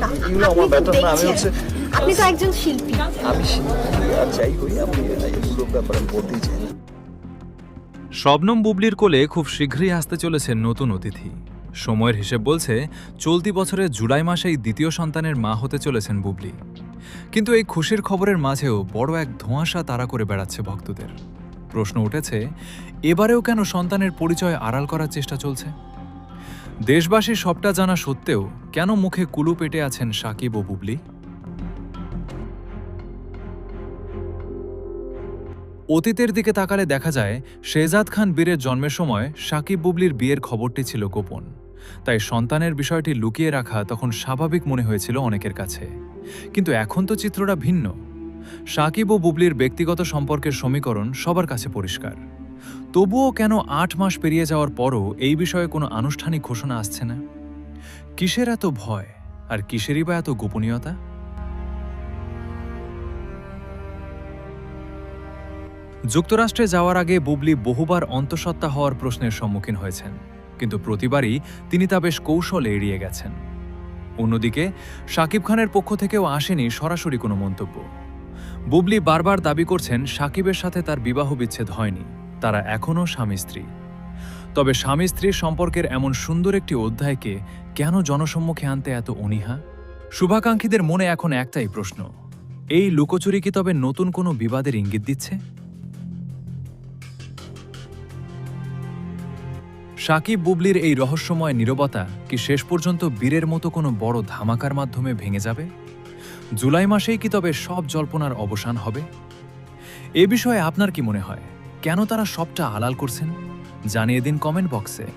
না, এগুলো আপনি আমার তো ব্যাপার না, আমি দেখছেন, হচ্ছে আপনি তো একজন শিল্পী। আমি শিল্পী আর যাই হই, আমি এগুলো ব্যাপারে আমি বলতেই চাই না। শবনম বুবলির কোলে খুব শীঘ্রই আসতে চলেছে নতুন অতিথি। সময়ের হিসেব বলছে চলতি বছরের জুলাই মাসেই দ্বিতীয় সন্তানের মা হতে চলেছেন বুবলি। কিন্তু এই খুশির খবরের মাঝেও বড় এক ধোঁয়াশা তাড়া করে বেড়াচ্ছে ভক্তদের। প্রশ্ন উঠেছে, এবারেও কেন সন্তানের পরিচয় আড়াল করার চেষ্টা চলছে? দেশবাসী সবটা জানা সত্ত্বেও কেন মুখে কুলু পেটে আছেন সাকিব ও বুবলি? অতীতের দিকে তাকালে দেখা যায় শেহজাদ খান বীরের জন্মের সময় সাকিব বুবলির বিয়ের খবরটি ছিল গোপন। তাই সন্তানের বিষয়টি লুকিয়ে রাখা তখন স্বাভাবিক মনে হয়েছিল অনেকের কাছে। কিন্তু এখন তো চিত্রটা ভিন্ন। সাকিব ও বুবলির ব্যক্তিগত সম্পর্কের সমীকরণ সবার কাছে পরিষ্কার। তবুও কেন ৮ মাস পেরিয়ে যাওয়ার পরও এই বিষয়ে কোনো আনুষ্ঠানিক ঘোষণা আসছে না? কিসের এত ভয়, আর কিসেরই বা এত গোপনীয়তা? যুক্তরাষ্ট্রে যাওয়ার আগে বুবলি বহুবার অন্তঃসত্ত্বা হওয়ার প্রশ্নের সম্মুখীন হয়েছেন, কিন্তু প্রতিবারই তিনি তা বেশ কৌশলে এড়িয়ে গেছেন। অন্যদিকে শাকিব খানের পক্ষ থেকেও আসেনি সরাসরি কোনো মন্তব্য। বুবলি বারবার দাবি করছেন সাকিবের সাথে তার বিবাহ বিচ্ছেদ হয়নি, তারা এখনও স্বামী স্ত্রী। তবে স্বামী স্ত্রীর সম্পর্কের এমন সুন্দর একটি অধ্যায়কে কেন জনসম্মুখে আনতে এত অনীহা? শুভাকাঙ্ক্ষীদের মনে এখন একটাই প্রশ্ন, এই লুকোচুরি কি তবে নতুন কোনো বিবাদের ইঙ্গিত দিচ্ছে? সাকিব বুবলির এই রহস্যময় নীরবতা কি শেষ পর্যন্ত বীরের মতো কোনো বড় ধামাকার মাধ্যমে ভেঙে যাবে? জুলাই মাসেই কি তবে সব জল্পনার অবসান হবে? এ বিষয়ে আপনার কি মনে হয়? কেন তারা সবটা আড়াল করছেন? জানিয়ে দিন কমেন্ট বক্সে।